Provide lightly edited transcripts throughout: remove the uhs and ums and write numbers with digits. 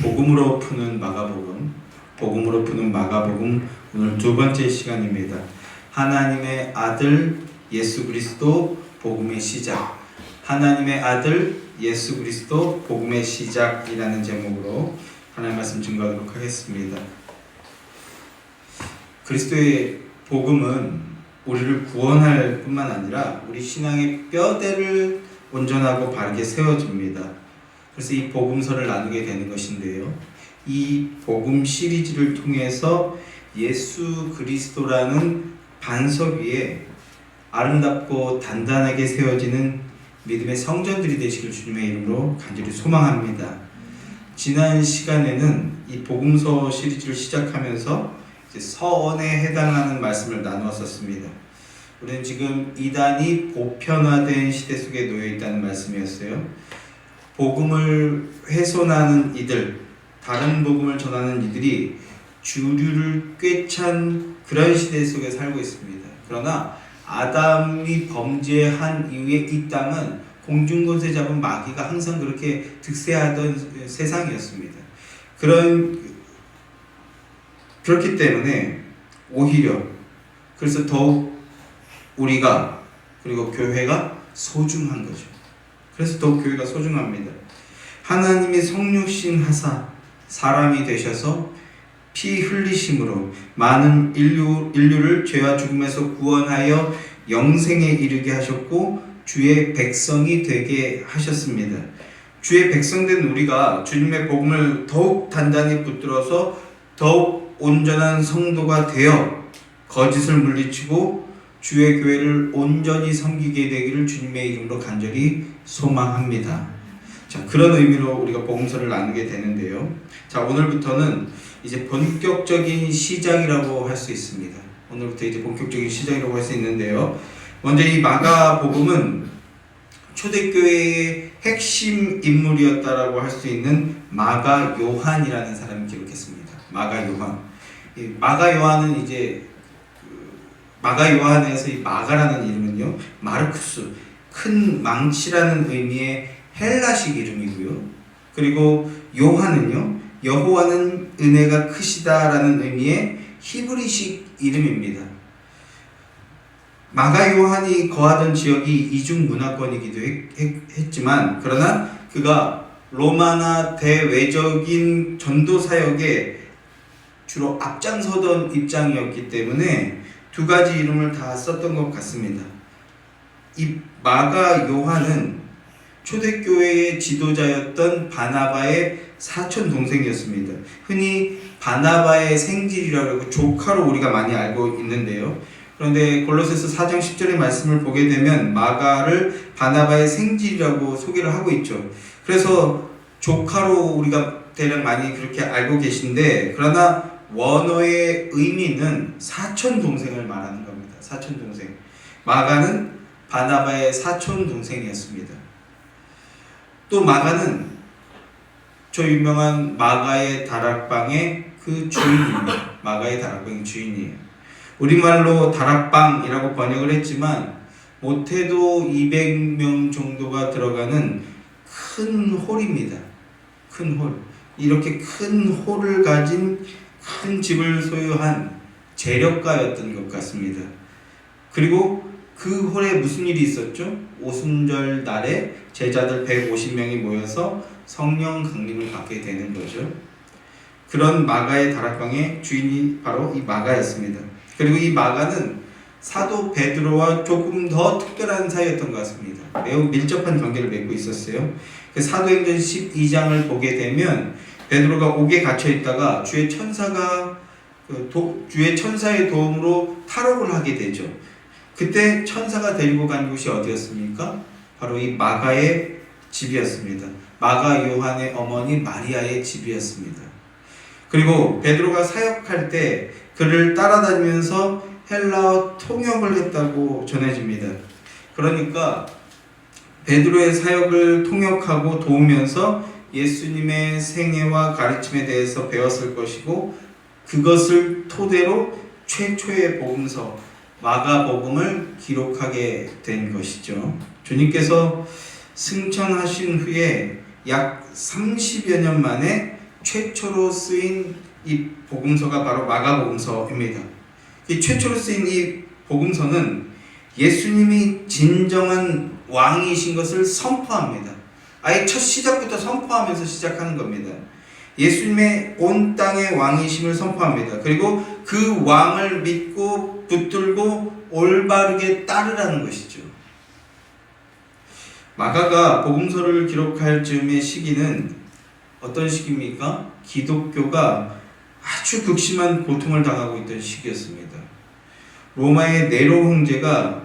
복음으로 푸는 마가복음, 복음으로 푸는 마가복음 오늘 두 번째 시간입니다. 하나님의 아들 예수 그리스도 복음의 시작, 하나님의 아들 예수 그리스도 복음의 시작이라는 제목으로 하나님 말씀 증거하도록 하겠습니다. 그리스도의 복음은 우리를 구원할 뿐만 아니라 우리 신앙의 뼈대를 온전하고 바르게 세워줍니다. 그래서 이 복음서를 나누게 되는 것인데요. 이 복음 시리즈를 통해서 예수 그리스도라는 반석 위에 아름답고 단단하게 세워지는 믿음의 성전들이 되시길 주님의 이름으로 간절히 소망합니다. 지난 시간에는 이 복음서 시리즈를 시작하면서 이제 서언에 해당하는 말씀을 나누었었습니다. 우리는 지금 이단이 보편화된 시대 속에 놓여 있다는 말씀이었어요. 복음을 훼손하는 이들, 다른 복음을 전하는 이들이 주류를 꿰찬 그런 시대 속에 살고 있습니다. 그러나 아담이 범죄한 이후에 이 땅은 공중권세 잡은 마귀가 항상 그렇게 득세하던 세상이었습니다. 그렇기 때문에 오히려 그래서 더욱 우리가 그리고 교회가 소중한 거죠. 그래서 더욱 교회가 소중합니다. 하나님이 성육신 하사 사람이 되셔서 피 흘리심으로 많은 인류를 죄와 죽음에서 구원하여 영생에 이르게 하셨고 주의 백성이 되게 하셨습니다. 주의 백성된 우리가 주님의 복음을 더욱 단단히 붙들어서 더욱 온전한 성도가 되어 거짓을 물리치고 주의 교회를 온전히 섬기게 되기를 주님의 이름으로 간절히 소망합니다. 자, 그런 의미로 우리가 복음서를 나누게 되는데요. 자, 오늘부터는 이제 본격적인 시작이라고 할 수 있습니다. 오늘부터 이제 본격적인 시작이라고 할 수 있는데요. 먼저 이 마가복음은 초대교회의 핵심 인물이었다라고 할 수 있는 마가 요한이라는 사람이 기록했습니다. 마가 요한. 이 마가 요한은 이제 마가 요한에서 이 마가라는 이름은요, 마르쿠스, 큰 망치라는 의미의 헬라식 이름이고요. 그리고 요한은요, 여호와는 은혜가 크시다라는 의미의 히브리식 이름입니다. 마가 요한이 거하던 지역이 이중 문화권이기도 했지만, 그러나 그가 로마나 대외적인 전도 사역에 주로 앞장서던 입장이었기 때문에 두 가지 이름을 다 썼던 것 같습니다. 이 마가 요한은 초대교회의 지도자였던 바나바의 사촌 동생이었습니다. 흔히 바나바의 생질이라고 하고 조카로 우리가 많이 알고 있는데요. 그런데 골로새서 4장 10절의 말씀을 보게 되면 마가를 바나바의 생질이라고 소개를 하고 있죠. 그래서 조카로 우리가 대략 많이 그렇게 알고 계신데, 그러나 원어의 의미는 사촌 동생을 말하는 겁니다. 사촌 동생. 마가는 바나바의 사촌 동생이었습니다. 또 마가는 저 유명한 마가의 다락방의 그 주인입니다. 마가의 다락방의 주인이에요. 우리말로 다락방이라고 번역을 했지만 못해도 200명 정도가 들어가는 큰 홀입니다. 큰 홀. 이렇게 큰 홀을 가진 큰 집을 소유한 재력가였던 것 같습니다. 그리고 그 홀에 무슨 일이 있었죠? 오순절 날에 제자들 150명이 모여서 성령 강림을 받게 되는 거죠. 그런 마가의 다락방의 주인이 바로 이 마가였습니다. 그리고 이 마가는 사도 베드로와 조금 더 특별한 사이였던 것 같습니다. 매우 밀접한 관계를 맺고 있었어요. 그 사도행전 12장을 보게 되면 베드로가 옥에 갇혀 있다가 주의 천사의 도움으로 탈옥을 하게 되죠. 그때 천사가 데리고 간 곳이 어디였습니까? 바로 이 마가의 집이었습니다. 마가 요한의 어머니 마리아의 집이었습니다. 그리고 베드로가 사역할 때 그를 따라다니면서 헬라어 통역을 했다고 전해집니다. 그러니까 베드로의 사역을 통역하고 도우면서 예수님의 생애와 가르침에 대해서 배웠을 것이고, 그것을 토대로 최초의 복음서 마가복음을 기록하게 된 것이죠. 주님께서 승천하신 후에 약 30여 년 만에 최초로 쓰인 이 복음서가 바로 마가복음서입니다. 이 최초로 쓰인 이 복음서는 예수님이 진정한 왕이신 것을 선포합니다. 아예 첫 시작부터 선포하면서 시작하는 겁니다. 예수님의 온 땅의 왕이심을 선포합니다. 그리고 그 왕을 믿고 붙들고 올바르게 따르라는 것이죠. 마가가 복음서를 기록할 즈음의 시기는 어떤 시기입니까? 기독교가 아주 극심한 고통을 당하고 있던 시기였습니다. 로마의 네로 황제가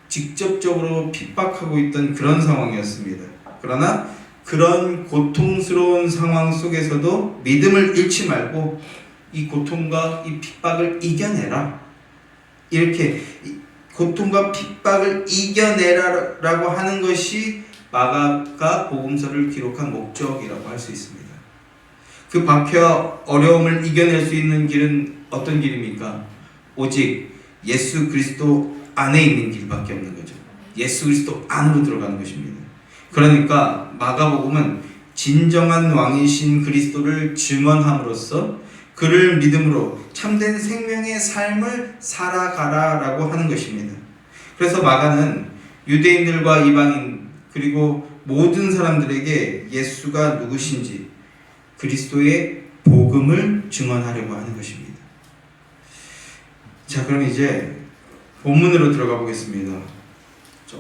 직접적으로 핍박하고 있던 그런 상황이었습니다. 그러나 그런 고통스러운 상황 속에서도 믿음을 잃지 말고 이 고통과 이 핍박을 이겨내라. 이렇게 고통과 핍박을 이겨내라라고 하는 것이 마가가 복음서를 기록한 목적이라고 할 수 있습니다. 그 박해와 어려움을 이겨낼 수 있는 길은 어떤 길입니까? 오직 예수 그리스도 안에 있는 길밖에 없는 거죠. 예수 그리스도 안으로 들어가는 것입니다. 그러니까 마가복음은 진정한 왕이신 그리스도를 증언함으로써 그를 믿음으로 참된 생명의 삶을 살아가라라고 하는 것입니다. 그래서 마가는 유대인들과 이방인 그리고 모든 사람들에게 예수가 누구신지 그리스도의 복음을 증언하려고 하는 것입니다. 자, 그럼 이제 본문으로 들어가 보겠습니다.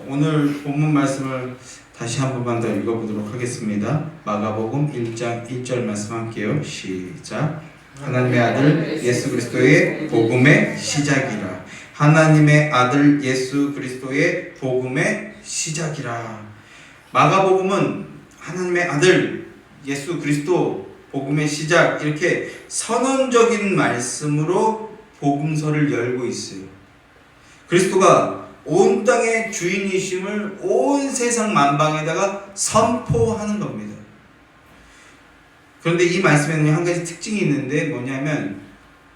오늘 본문 말씀을 다시 한 번만 더 읽어보도록 하겠습니다. 마가복음 1장 1절 말씀 할게요. 시작. 하나님의 아들 예수 그리스도의 복음의 시작이라. 하나님의 아들 예수 그리스도의 복음의 시작이라. 마가복음은 하나님의 아들 예수 그리스도 복음의 시작, 이렇게 선언적인 말씀으로 복음서를 열고 있어요. 그리스도가 온 땅의 주인이심을 온 세상 만방에다가 선포하는 겁니다. 그런데 이 말씀에는 한 가지 특징이 있는데 뭐냐면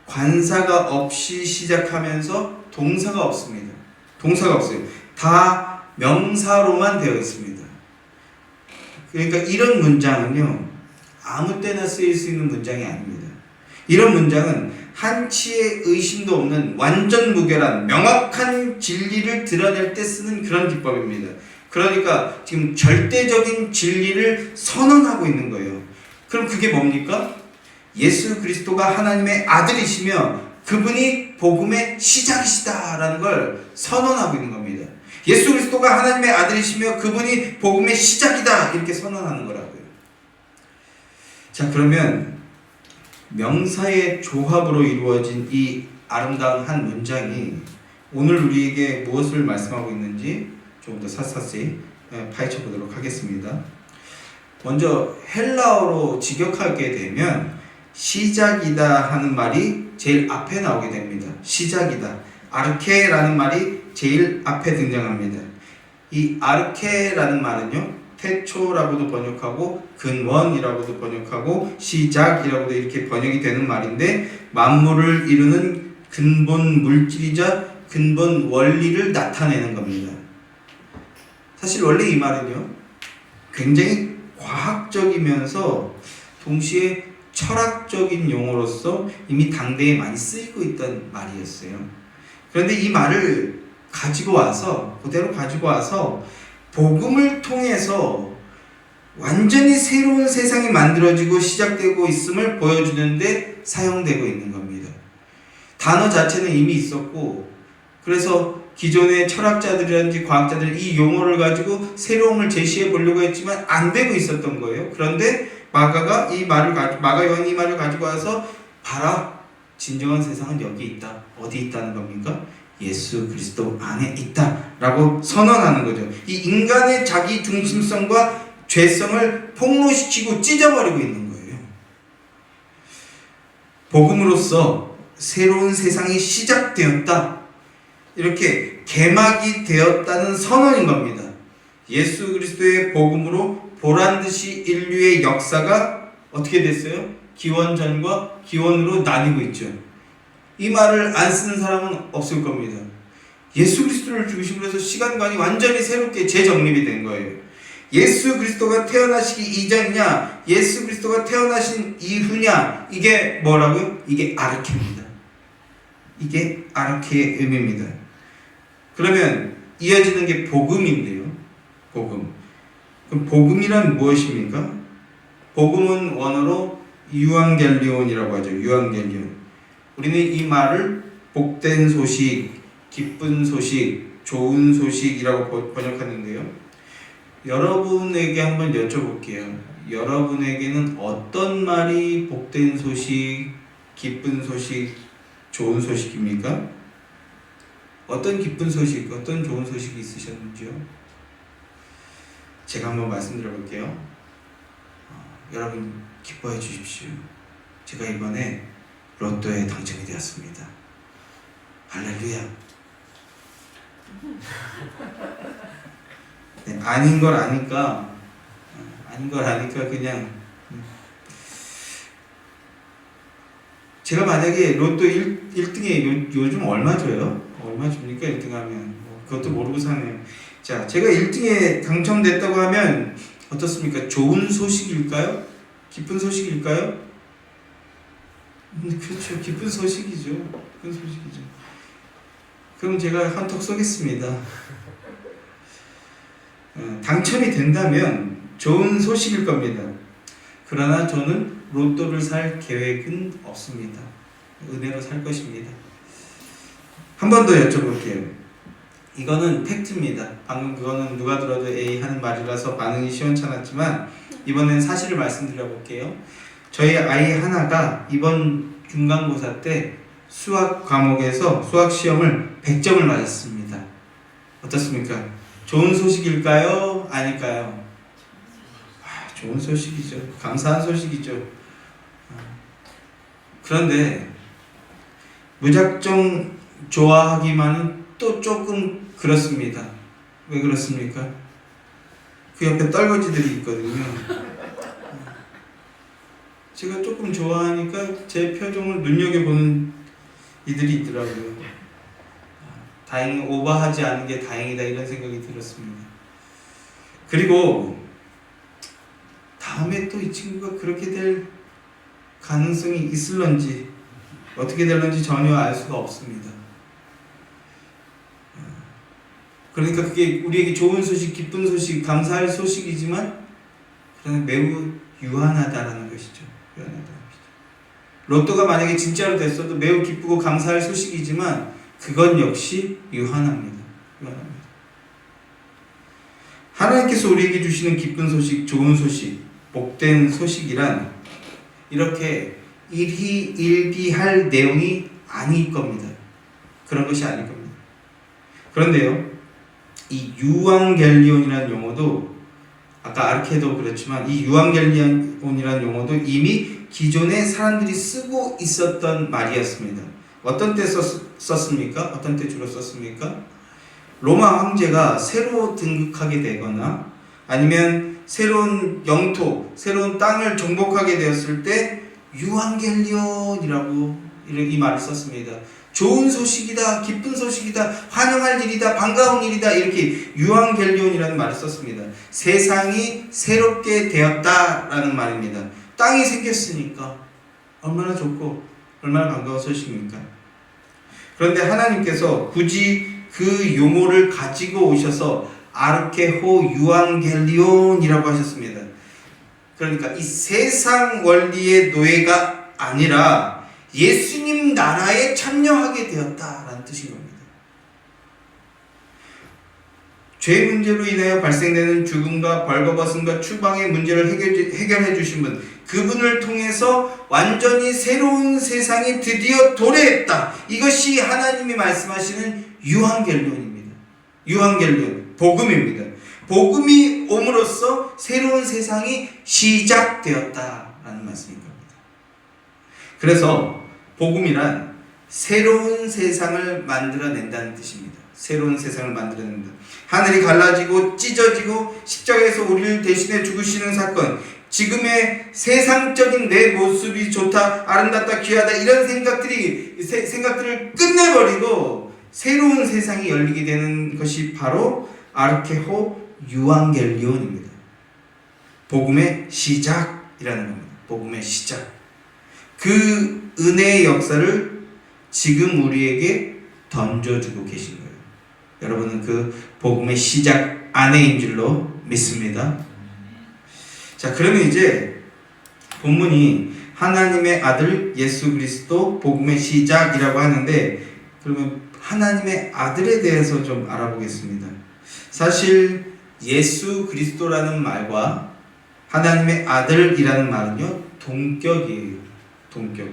관사가 없이 시작하면서 동사가 없습니다. 동사가 없어요. 다 명사로만 되어 있습니다. 그러니까 이런 문장은요, 아무 때나 쓰일 수 있는 문장이 아닙니다. 이런 문장은 한치의 의심도 없는 완전 무결한 명확한 진리를 드러낼 때 쓰는 그런 기법입니다. 그러니까 지금 절대적인 진리를 선언하고 있는 거예요. 그럼 그게 뭡니까? 예수 그리스도가 하나님의 아들이시며 그분이 복음의 시작이시다라는 걸 선언하고 있는 겁니다. 예수 그리스도가 하나님의 아들이시며 그분이 복음의 시작이다, 이렇게 선언하는 거라고요. 자, 그러면 명사의 조합으로 이루어진 이 아름다운 한 문장이 오늘 우리에게 무엇을 말씀하고 있는지 조금 더 샅샅이 파헤쳐 보도록 하겠습니다. 먼저 헬라어로 직역하게 되면 시작이다 하는 말이 제일 앞에 나오게 됩니다. 시작이다. 아르케라는 말이 제일 앞에 등장합니다. 이 아르케라는 말은요, 태초라고도 번역하고 근원이라고도 번역하고 시작이라고도 이렇게 번역이 되는 말인데, 만물을 이루는 근본 물질이자 근본 원리를 나타내는 겁니다. 사실 원래 이 말은요, 굉장히 과학적이면서 동시에 철학적인 용어로서 이미 당대에 많이 쓰이고 있던 말이었어요. 그런데 이 말을 가지고 와서, 그대로 가지고 와서 복음을 통해서 완전히 새로운 세상이 만들어지고 시작되고 있음을 보여주는데 사용되고 있는 겁니다. 단어 자체는 이미 있었고, 그래서 기존의 철학자들이라든지 과학자들이 이 용어를 가지고 새로움을 제시해 보려고 했지만 안 되고 있었던 거예요. 그런데 마가 요한이 이 말을 가지고 와서 봐라, 진정한 세상은 여기 있다. 어디 있다는 겁니까? 예수 그리스도 안에 있다라고 선언하는 거죠. 이 인간의 자기 중심성과 죄성을 폭로시키고 찢어버리고 있는 거예요. 복음으로써 새로운 세상이 시작되었다, 이렇게 개막이 되었다는 선언인 겁니다. 예수 그리스도의 복음으로 보란듯이 인류의 역사가 어떻게 됐어요? 기원전과 기원으로 나뉘고 있죠. 이 말을 안 쓰는 사람은 없을 겁니다. 예수 그리스도를 중심으로 해서 시간관이 완전히 새롭게 재정립이 된 거예요. 예수 그리스도가 태어나시기 이전이냐, 예수 그리스도가 태어나신 이후냐, 이게 뭐라고요? 이게 아르케입니다. 이게 아르케의 의미입니다. 그러면 이어지는 게 복음인데요. 복음. 그럼 복음이란 무엇입니까? 복음은 원어로 유앙겔리온이라고 하죠. 유앙겔리온. 우리는 이 말을 복된 소식, 기쁜 소식, 좋은 소식이라고 번역하는데요. 여러분에게 한번 여쭤볼게요. 여러분에게는 어떤 말이 복된 소식, 기쁜 소식, 좋은 소식입니까? 어떤 기쁜 소식, 어떤 좋은 소식이 있으셨는지요? 제가 한번 말씀드려 볼게요. 여러분 기뻐해 주십시오. 제가 이번에 로또에 당첨이 되었습니다. 할렐루야. 네, 아닌 걸 아니까 그냥 제가 만약에 로또 1등에 요즘 얼마 줘요? 얼마 줍니까? 1등 하면 그것도 모르고 사네요. 자, 제가 1등에 당첨됐다고 하면 어떻습니까? 좋은 소식일까요? 기쁜 소식일까요? 그렇죠. 기쁜 소식이죠. 기쁜 소식이죠. 그럼 제가 한턱 쏘겠습니다. 당첨이 된다면 좋은 소식일 겁니다. 그러나 저는 로또를 살 계획은 없습니다. 은혜로 살 것입니다. 한 번 더 여쭤볼게요. 이거는 팩트입니다. 방금 그거는 누가 들어도 에이 하는 말이라서 반응이 시원찮았지만 이번엔 사실을 말씀드려 볼게요. 저희 아이 하나가 이번 중간고사 때 수학 과목에서 수학 시험을 100점을 맞았습니다. 어떻습니까? 좋은 소식일까요? 아닐까요? 좋은 소식이죠. 감사한 소식이죠. 그런데 무작정 좋아하기만은 또 조금 그렇습니다. 왜 그렇습니까? 그 옆에 떨거지들이 있거든요. 제가 조금 좋아하니까 제 표정을 눈여겨보는 이들이 있더라고요. 다행히 오버하지 않은 게 다행이다 이런 생각이 들었습니다. 그리고 다음에 또 이 친구가 그렇게 될 가능성이 있을런지 어떻게 될런지 전혀 알 수가 없습니다. 그러니까 그게 우리에게 좋은 소식, 기쁜 소식, 감사할 소식이지만 그러나 매우 유한하다라는 것이죠. 유한하다는 것이죠. 로또가 만약에 진짜로 됐어도 매우 기쁘고 감사할 소식이지만 그건 역시 유한합니다. 유한합니다. 하나님께서 우리에게 주시는 기쁜 소식, 좋은 소식, 복된 소식이란 이렇게 일희일비할 내용이 아닐 겁니다. 그런 것이 아닐 겁니다. 그런데요, 이 유앙겔리온이라는 용어도 아까 아르케도 그렇지만 이 유앙겔리온이라는 용어도 이미 기존에 사람들이 쓰고 있었던 말이었습니다. 어떤 때 썼습니까? 어떤 때 주로 썼습니까? 로마 황제가 새로 등극하게 되거나 아니면 새로운 영토, 새로운 땅을 정복하게 되었을 때 유앙겔리온이라고 이 말을 썼습니다. 좋은 소식이다, 기쁜 소식이다, 환영할 일이다, 반가운 일이다 이렇게 유앙겔리온이라는 말을 썼습니다. 세상이 새롭게 되었다라는 말입니다. 땅이 생겼으니까 얼마나 좋고 얼마나 반가운 소식입니까? 그런데 하나님께서 굳이 그 용어를 가지고 오셔서 아르케호 유앙겔리온이라고 하셨습니다. 그러니까 이 세상 원리의 노예가 아니라 예수님 나라에 참여하게 되었다라는 뜻인 겁니다. 죄 문제로 인하여 발생되는 죽음과 벌거벗음과 추방의 문제를 해결해 주신 분, 그분을 통해서 완전히 새로운 세상이 드디어 도래했다. 이것이 하나님이 말씀하시는 유앙겔리온입니다. 유앙겔리온, 복음입니다. 복음이 옴으로써 새로운 세상이 시작되었다라는 말씀인 겁니다. 그래서 복음이란 새로운 세상을 만들어낸다는 뜻입니다. 새로운 세상을 만들어낸다. 하늘이 갈라지고 찢어지고 십자가에서 우리를 대신해 죽으시는 사건, 지금의 세상적인 내 모습이 좋다, 아름답다, 귀하다 이런 생각들을 끝내버리고 새로운 세상이 열리게 되는 것이 바로 아르케호 유앙겔리온입니다. 복음의 시작이라는 겁니다. 복음의 시작. 그 은혜의 역사를 지금 우리에게 던져주고 계신 거예요. 여러분은 그 복음의 시작 안에인 줄로 믿습니다. 자, 그러면 이제 본문이 하나님의 아들 예수 그리스도 복음의 시작이라고 하는데, 그러면 하나님의 아들에 대해서 좀 알아보겠습니다. 사실 예수 그리스도라는 말과 하나님의 아들이라는 말은요, 동격이에요. 동격.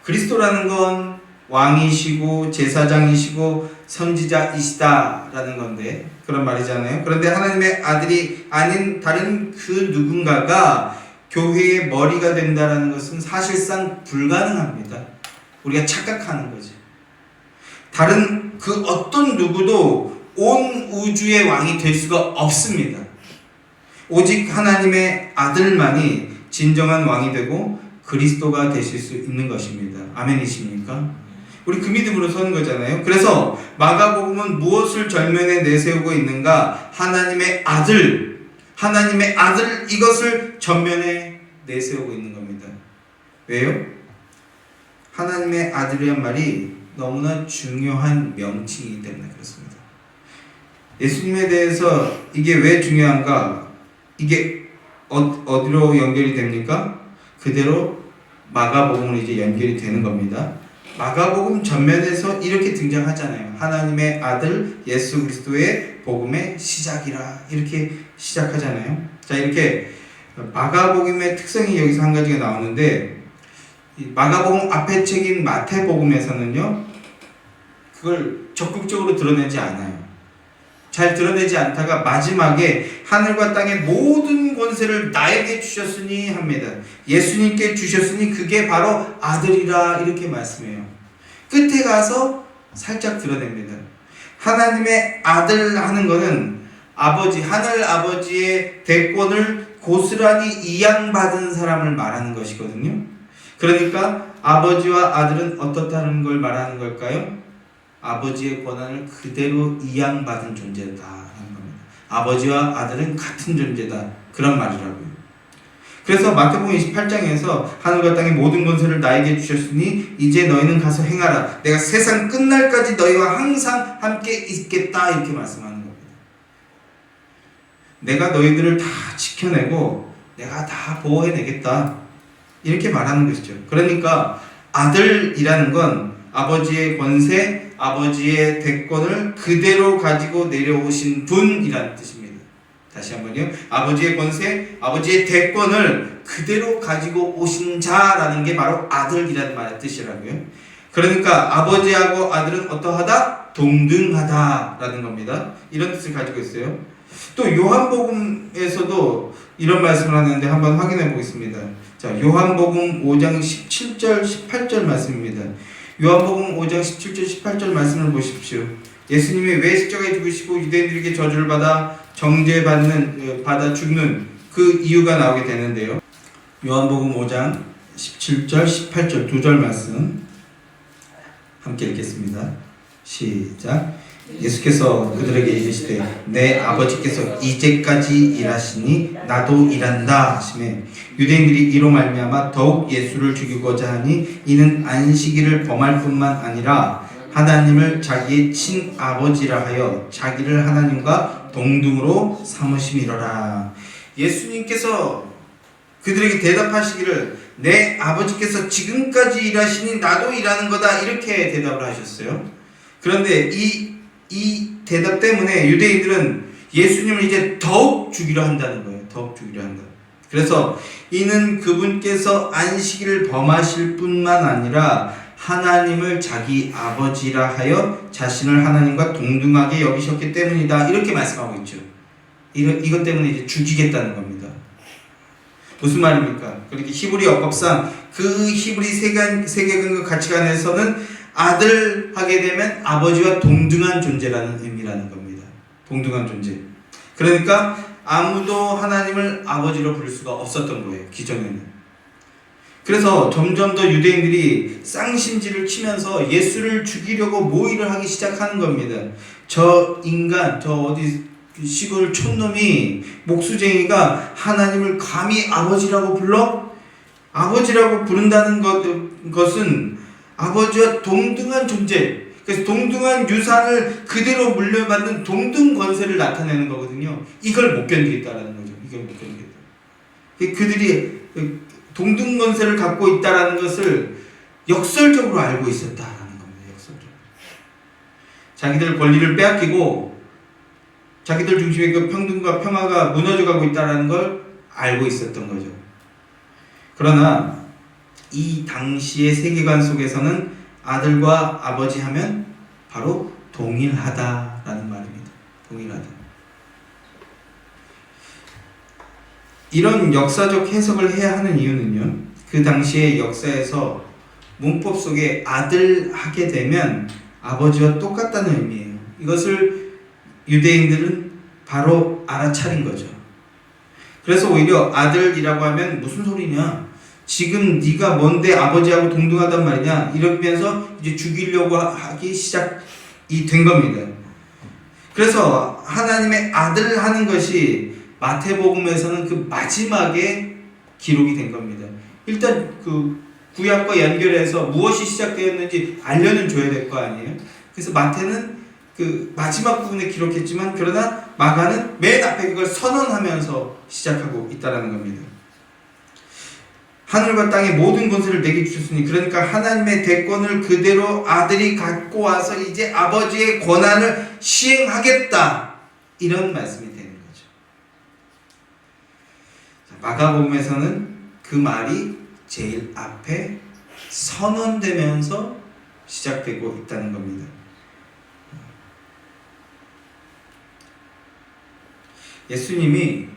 그리스도라는 건 왕이시고 제사장이시고 선지자이시다라는 건데, 그런 말이잖아요. 그런데 하나님의 아들이 아닌 다른 그 누군가가 교회의 머리가 된다라는 것은 사실상 불가능합니다. 우리가 착각하는 거지. 다른 그 어떤 누구도 온 우주의 왕이 될 수가 없습니다. 오직 하나님의 아들만이 진정한 왕이 되고 그리스도가 되실 수 있는 것입니다. 아멘이십니까? 우리 그 믿음으로 서는 거잖아요. 그래서 마가복음은 무엇을 전면에 내세우고 있는가? 하나님의 아들 이것을 전면에 내세우고 있는 겁니다. 왜요? 하나님의 아들이란 말이 너무나 중요한 명칭이기 때문에 그렇습니다. 예수님에 대해서 이게 왜 중요한가? 이게 어디로 연결이 됩니까? 그대로 마가복음으로 이제 연결이 되는 겁니다. 마가복음 전면에서 이렇게 등장하잖아요. 하나님의 아들 예수 그리스도의 복음의 시작이라, 이렇게 시작하잖아요. 자, 이렇게 마가복음의 특성이 여기서 한 가지가 나오는데, 마가복음 앞에 책인 마태복음에서는요, 그걸 적극적으로 드러내지 않아요. 잘 드러내지 않다가 마지막에 하늘과 땅의 모든 권세를 나에게 주셨으니 합니다. 예수님께 주셨으니 그게 바로 아들이라, 이렇게 말씀해요. 끝에 가서 살짝 드러냅니다. 하나님의 아들 하는 거는 아버지, 하늘 아버지의 대권을 고스란히 이양받은 사람을 말하는 것이거든요. 그러니까 아버지와 아들은 어떻다는 걸 말하는 걸까요? 아버지의 권한을 그대로 이양받은 존재다 하는 겁니다. 아버지와 아들은 같은 존재다, 그런 말이라고요. 그래서 마태복음 28장에서 하늘과 땅의 모든 권세를 나에게 주셨으니 이제 너희는 가서 행하라. 내가 세상 끝날까지 너희와 항상 함께 있겠다, 이렇게 말씀하는 겁니다. 내가 너희들을 다 지켜내고 내가 다 보호해내겠다, 이렇게 말하는 것이죠. 그러니까 아들이라는 건 아버지의 권세, 아버지의 대권을 그대로 가지고 내려오신 분이라는 뜻입니다. 다시 한번요. 아버지의 권세, 아버지의 대권을 그대로 가지고 오신 자라는 게 바로 아들이라는 말의 뜻이라고요. 그러니까 아버지하고 아들은 어떠하다? 동등하다라는 겁니다. 이런 뜻을 가지고 있어요. 또 요한복음에서도 이런 말씀을 하는데 한번 확인해 보겠습니다. 자, 요한복음 5장 17절 18절 말씀입니다. 요한복음 5장 17절 18절 말씀을 보십시오. 예수님이 왜 십자가에 죽으시고 유대인들에게 저주를 받아 받아 죽는 그 이유가 나오게 되는데요. 요한복음 5장 17절 18절 두 절 말씀 함께 읽겠습니다. 시작. 예수께서 그들에게 이르시되 내 아버지께서 이제까지 일하시니 나도 일한다 하시매, 유대인들이 이로 말미암아 더욱 예수를 죽이고자 하니 이는 안식일을 범할 뿐만 아니라 하나님을 자기의 친아버지라 하여 자기를 하나님과 동등으로 삼으심이로라. 예수님께서 그들에게 대답하시기를 내 아버지께서 지금까지 일하시니 나도 일하는 거다, 이렇게 대답을 하셨어요. 그런데 이 대답 때문에 유대인들은 예수님을 이제 더욱 죽이려 한다는 거예요. 더욱 죽이려 한다. 그래서 이는 그분께서 안식일을 범하실 뿐만 아니라 하나님을 자기 아버지라 하여 자신을 하나님과 동등하게 여기셨기 때문이다, 이렇게 말씀하고 있죠. 이것 때문에 이제 죽이겠다는 겁니다. 무슨 말입니까? 그렇게 히브리 어법상 그 히브리 세계관과 가치관에서는 아들 하게 되면 아버지와 동등한 존재라는 의미라는 겁니다. 동등한 존재. 그러니까 아무도 하나님을 아버지로 부를 수가 없었던 거예요, 기존에는. 그래서 점점 더 유대인들이 쌍심지를 치면서 예수를 죽이려고 모의를 하기 시작하는 겁니다. 저 인간, 저 어디 시골 촌놈이 목수쟁이가 하나님을 감히 아버지라고 불러? 아버지라고 부른다는 것은 아버지와 동등한 존재, 그래서 동등한 유산을 그대로 물려받는 동등 권세를 나타내는 거거든요. 이걸 못 견디겠다라는 거죠. 이걸 못 견디겠다. 그들이 동등 권세를 갖고 있다라는 것을 역설적으로 알고 있었다라는 겁니다. 역설적으로. 자기들 권리를 빼앗기고 자기들 중심의 그 평등과 평화가 무너져가고 있다는 걸 알고 있었던 거죠. 그러나 이 당시의 세계관 속에서는 아들과 아버지 하면 바로 동일하다라는 말입니다. 동일하다. 이런 역사적 해석을 해야 하는 이유는요, 그 당시의 역사에서 문법 속에 아들 하게 되면 아버지와 똑같다는 의미예요. 이것을 유대인들은 바로 알아차린 거죠. 그래서 오히려 아들이라고 하면 무슨 소리냐? 지금 네가 뭔데 아버지하고 동등하단 말이냐? 이러면서 이제 죽이려고 하기 시작이 된 겁니다. 그래서 하나님의 아들 하는 것이 마태복음에서는 그 마지막에 기록이 된 겁니다. 일단 그 구약과 연결해서 무엇이 시작되었는지 알려는 줘야 될 거 아니에요? 그래서 마태는 그 마지막 부분에 기록했지만, 그러나 마가는 맨 앞에 그걸 선언하면서 시작하고 있다는 겁니다. 하늘과 땅의 모든 권세를 내게 주셨으니, 그러니까 하나님의 대권을 그대로 아들이 갖고 와서 이제 아버지의 권한을 시행하겠다, 이런 말씀이 되는 거죠. 마가복음에서는 그 말이 제일 앞에 선언되면서 시작되고 있다는 겁니다. 예수님이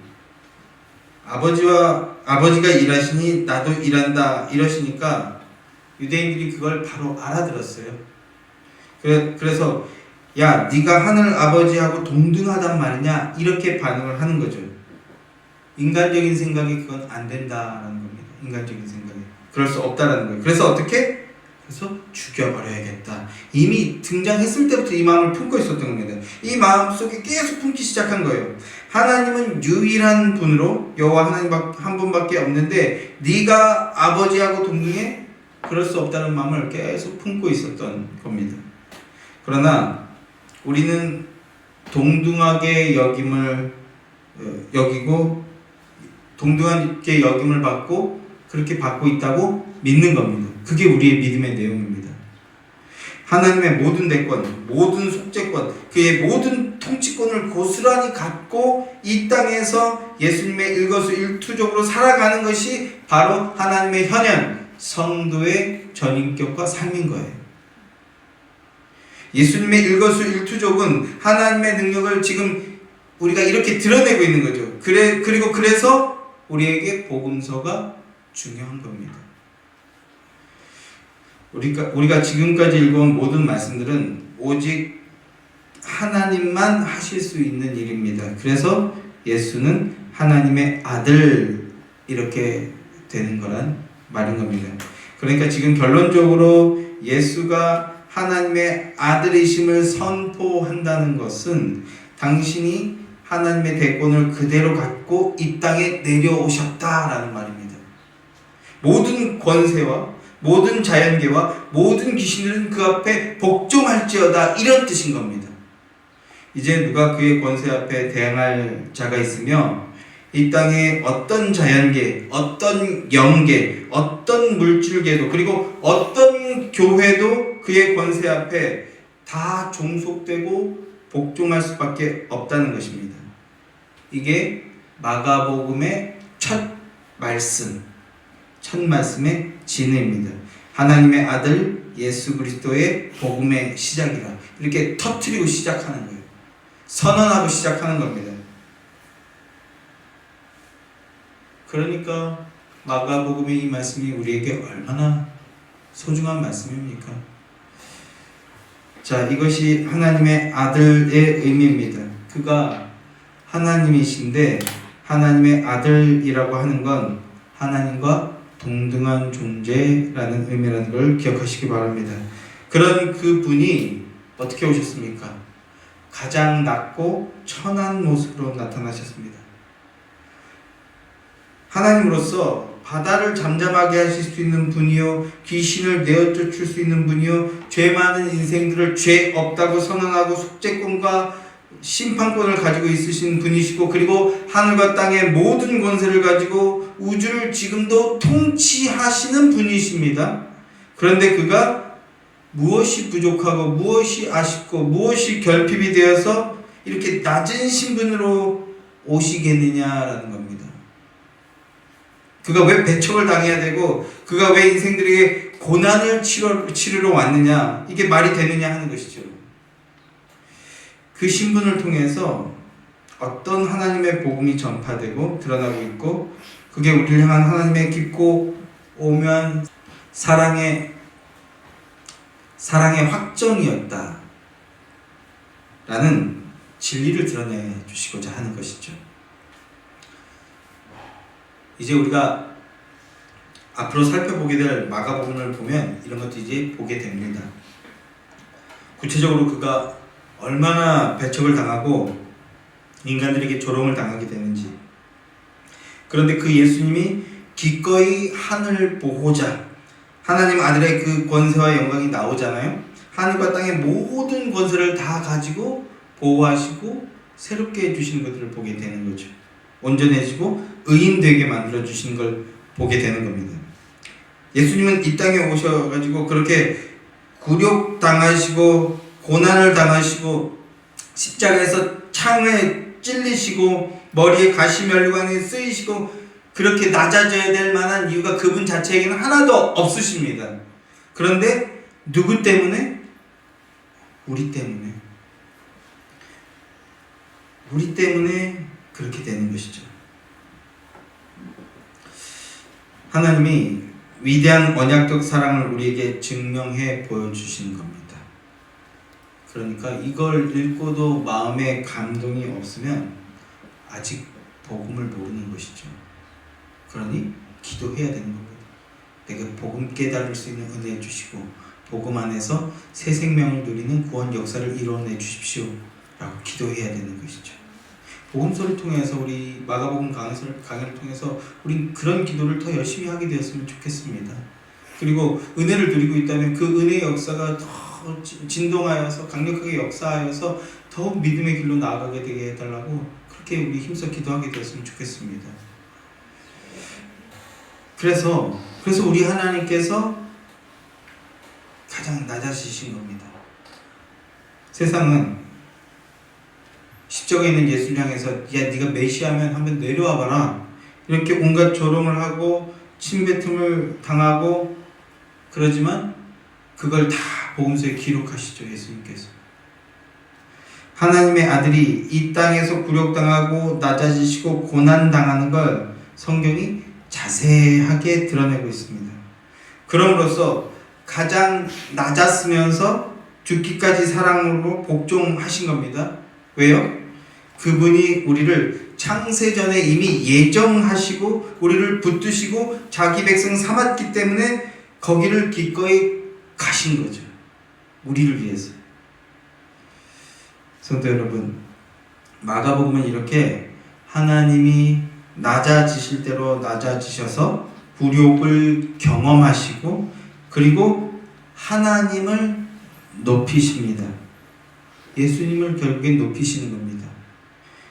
아버지가 일하시니 나도 일한다 이러시니까 유대인들이 그걸 바로 알아들었어요. 그래서 야, 네가 하늘 아버지하고 동등하단 말이냐, 이렇게 반응을 하는 거죠. 인간적인 생각이 그건 안 된다라는 겁니다. 인간적인 생각이 그럴 수 없다라는 거예요. 그래서 어떻게? 그래서 죽여버려야겠다. 이미 등장했을 때부터 이 마음을 품고 있었던 겁니다. 이 마음 속에 계속 품기 시작한 거예요. 하나님은 유일한 분으로 여호와 하나님 한 분밖에 없는데 네가 아버지하고 동등해? 그럴 수 없다는 마음을 계속 품고 있었던 겁니다. 그러나 우리는 동등하게 여기고 동등하게 여김을 받고 그렇게 받고 있다고 믿는 겁니다. 그게 우리의 믿음의 내용입니다. 하나님의 모든 대권, 모든 속죄권, 그의 모든 통치권을 고스란히 갖고 이 땅에서 예수님의 일거수일투족으로 살아가는 것이 바로 하나님의 현현, 성도의 전인격과 삶인 거예요. 예수님의 일거수일투족은 하나님의 능력을 지금 우리가 이렇게 드러내고 있는 거죠. 그리고 그래서 우리에게 복음서가 중요한 겁니다. 우리가 지금까지 읽어온 모든 말씀들은 오직 하나님만 하실 수 있는 일입니다. 그래서 예수는 하나님의 아들, 이렇게 되는 거란 말인 겁니다. 그러니까 지금 결론적으로 예수가 하나님의 아들이심을 선포한다는 것은 당신이 하나님의 대권을 그대로 갖고 이 땅에 내려오셨다라는 말입니다. 모든 권세와 모든 자연계와 모든 귀신들은 그 앞에 복종할지어다, 이런 뜻인 겁니다. 이제 누가 그의 권세 앞에 대항할 자가 있으며 이 땅에 어떤 자연계, 어떤 영계, 어떤 물질계도, 그리고 어떤 교회도 그의 권세 앞에 다 종속되고 복종할 수밖에 없다는 것입니다. 이게 마가복음의 첫 말씀의 진리입니다. 하나님의 아들 예수 그리스도의 복음의 시작이라, 이렇게 터뜨리고 시작하는 거예요. 선언하고 시작하는 겁니다. 그러니까 마가복음의 이 말씀이 우리에게 얼마나 소중한 말씀입니까? 자, 이것이 하나님의 아들의 의미입니다. 그가 하나님이신데 하나님의 아들이라고 하는 건 하나님과 동등한 존재라는 의미라는 걸 기억하시기 바랍니다. 그런 그 분이 어떻게 오셨습니까? 가장 낮고 천한 모습으로 나타나셨습니다. 하나님으로서 바다를 잠잠하게 하실 수 있는 분이요, 귀신을 내어쫓을 수 있는 분이요, 죄 많은 인생들을 죄 없다고 선언하고 속죄권과 심판권을 가지고 있으신 분이시고, 그리고 하늘과 땅의 모든 권세를 가지고 우주를 지금도 통치하시는 분이십니다. 그런데 그가 무엇이 부족하고 무엇이 아쉽고 무엇이 결핍이 되어서 이렇게 낮은 신분으로 오시겠느냐라는 겁니다. 그가 왜 배척을 당해야 되고 그가 왜 인생들에게 고난을 치르러 왔느냐, 이게 말이 되느냐 하는 것이죠. 그 신분을 통해서 어떤 하나님의 복음이 전파되고 드러나고 있고, 그게 우리를 향한 하나님의 깊고 오묘한 사랑의 확정이었다 라는 진리를 드러내 주시고자 하는 것이죠. 이제 우리가 앞으로 살펴보게 될 마가복음을 보면 이런 것도 이제 보게 됩니다. 구체적으로 그가 얼마나 배척을 당하고 인간들에게 조롱을 당하게 되는지. 그런데 그 예수님이 기꺼이 하늘 보호자, 하나님 아들의 그 권세와 영광이 나오잖아요. 하늘과 땅의 모든 권세를 다 가지고 보호하시고 새롭게 해주시는 것들을 보게 되는 거죠. 온전해지고 의인되게 만들어주시는 걸 보게 되는 겁니다. 예수님은 이 땅에 오셔가지고 그렇게 굴욕당하시고 고난을 당하시고 십자가에서 창에 찔리시고 머리에 가시면류관에 쓰이시고 그렇게 낮아져야 될 만한 이유가 그분 자체에게는 하나도 없으십니다. 그런데 누구 때문에? 우리 때문에. 우리 때문에 그렇게 되는 것이죠. 하나님이 위대한 언약적 사랑을 우리에게 증명해 보여주시는 겁니다. 그러니까 이걸 읽고도 마음에 감동이 없으면 아직 복음을 모르는 것이죠. 그러니 기도해야 되는 겁니다. 내가 복음 깨달을 수 있는 은혜 주시고 복음 안에서 새 생명을 누리는 구원 역사를 이뤄내 주십시오 라고 기도해야 되는 것이죠. 복음서를 통해서 우리 마가복음 강의를 통해서 우린 그런 기도를 더 열심히 하게 되었으면 좋겠습니다. 그리고 은혜를 누리고 있다면 그 은혜의 역사가 더 진동하여서 강력하게 역사하여서 더 믿음의 길로 나아가게 되게 해달라고 그렇게 우리 힘써 기도하게 되었으면 좋겠습니다. 그래서 우리 하나님께서 가장 낮아지신 겁니다. 세상은 십자가에 있는 예수를 향해서 야 네가 메시아면 한번 내려와 봐라 이렇게 온갖 조롱을 하고 침뱉음을 당하고 그러지만 그걸 다 복음서에 기록하시죠. 예수님께서 하나님의 아들이 이 땅에서 굴욕당하고 낮아지시고 고난당하는 걸 성경이 자세하게 드러내고 있습니다. 그럼으로써 가장 낮았으면서 죽기까지 사랑으로 복종하신 겁니다. 왜요? 그분이 우리를 창세전에 이미 예정하시고 우리를 붙드시고 자기 백성 삼았기 때문에 거기를 기꺼이 가신 거죠. 우리를 위해서. 성도 여러분, 마가복음은 이렇게 하나님이 낮아지실 대로 낮아지셔서 굴욕을 경험하시고 그리고 하나님을 높이십니다. 예수님을 결국엔 높이시는 겁니다.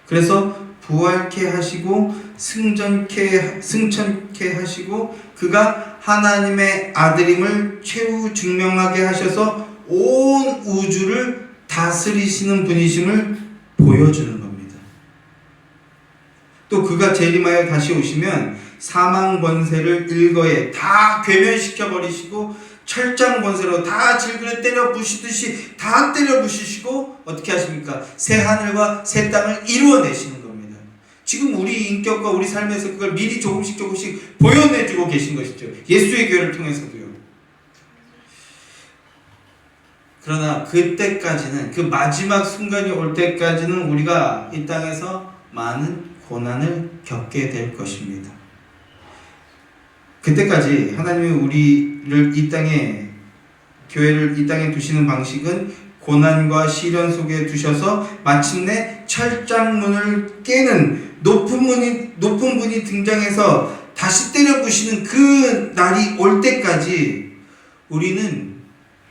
그래서 부활케 하시고 승천케 하시고 그가 하나님의 아들임을 최후 증명하게 하셔서 온 우주를 다스리시는 분이심을 보여주는 겁니다. 또 그가 재림하여 다시 오시면 사망 권세를 일거에 다 괴멸시켜 버리시고 철장 권세로 다 질그릇 때려 부시듯이 다 때려 부시시고 어떻게 하십니까? 새 하늘과 새 땅을 이루어내시는 겁니다. 지금 우리 인격과 우리 삶에서 그걸 미리 조금씩 보여내주고 계신 것이죠. 예수의 교회를 통해서도요. 그러나 그때까지는, 그 마지막 순간이 올 때까지는 우리가 이 땅에서 많은 고난을 겪게 될 것입니다. 그때까지 하나님이 우리를 이 땅에, 교회를 이 땅에 두시는 방식은 고난과 시련 속에 두셔서 마침내 철장문을 깨는 높은 분이 등장해서 다시 때려 부시는 그 날이 올 때까지 우리는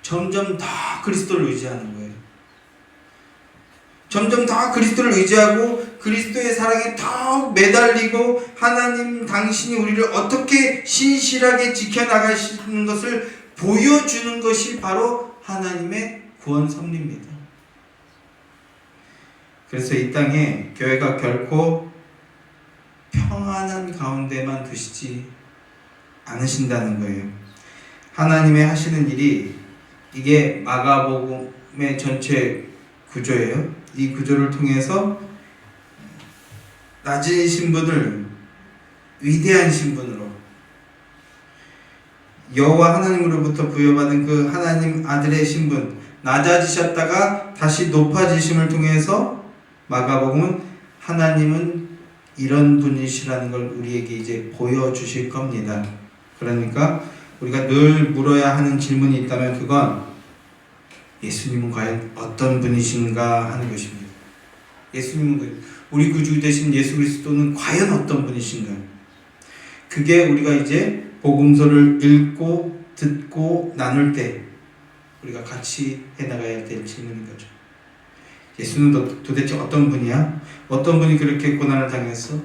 점점 더 그리스도를 의지하는 거예요. 점점 더 그리스도를 의지하고 그리스도의 사랑에 더 매달리고 하나님 당신이 우리를 어떻게 신실하게 지켜나가시는 것을 보여주는 것이 바로 하나님의 구원 섭리입니다. 그래서 이 땅에 교회가 결코 평안한 가운데만 두시지 않으신다는 거예요. 하나님의 하시는 일이 이게 마가복음의 전체 구조예요. 이 구조를 통해서 낮은 신분을 위대한 신분으로 여호와 하나님으로부터 부여받은 그 하나님 아들의 신분, 낮아지셨다가 다시 높아지심을 통해서 마가복음은 하나님은 이런 분이시라는 걸 우리에게 이제 보여주실 겁니다. 그러니까 우리가 늘 물어야 하는 질문이 있다면 그건 예수님은 과연 어떤 분이신가 하는 것입니다. 예수님은 우리 구주 되신 예수 그리스도는 과연 어떤 분이신가? 그게 우리가 이제 복음서를 읽고 듣고 나눌 때 우리가 같이 해나가야 될 질문인 거죠. 예수는 도대체 어떤 분이야? 어떤 분이 그렇게 고난을 당했어?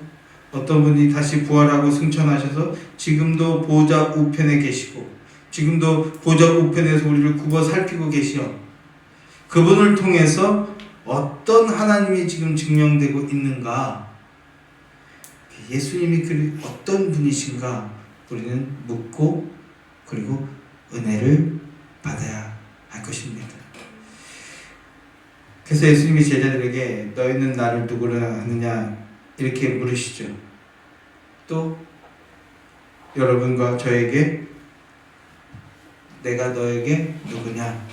어떤 분이 다시 부활하고 승천하셔서 지금도 보좌 우편에 계시고 지금도 보좌 우편에서 우리를 굽어 살피고 계시오. 그분을 통해서 어떤 하나님이 지금 증명되고 있는가? 예수님이 어떤 분이신가? 우리는 묻고 그리고 은혜를 받아야 할 것입니다. 그래서 예수님이 제자들에게 너희는 나를 누구라 하느냐 이렇게 물으시죠. 또 여러분과 저에게 내가 너에게 누구냐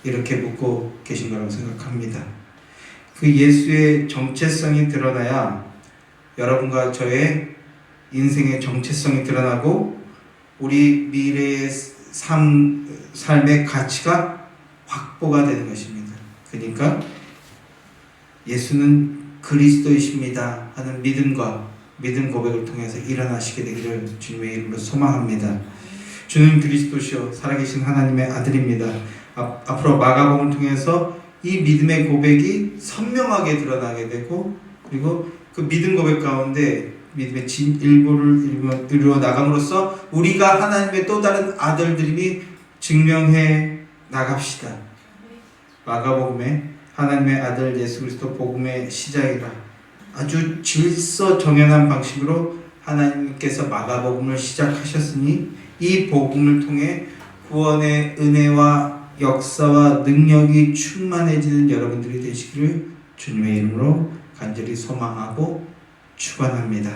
이렇게 묻고 계신 거라고 생각합니다. 그 예수의 정체성이 드러나야 여러분과 저의 인생의 정체성이 드러나고 우리 미래의 삶의 가치가 확보가 되는 것입니다. 그러니까 예수는 그리스도이십니다 하는 믿음 고백을 통해서 일어나시게 되기를 주님의 이름으로 소망합니다. 주는 그리스도시요 살아계신 하나님의 아들입니다. 앞으로 마가복음을 통해서 이 믿음의 고백이 선명하게 드러나게 되고 그리고 그 믿음 고백 가운데 믿음의 진일보를 이루어 나감으로써 우리가 하나님의 또 다른 아들들임이 증명해 나갑시다. 마가복음에 하나님의 아들 예수 그리스도 복음의 시작이라 아주 질서정연한 방식으로 하나님께서 마가복음을 시작하셨으니 이 복음을 통해 구원의 은혜와 역사와 능력이 충만해지는 여러분들이 되시기를 주님의 이름으로 간절히 소망하고 축원합니다.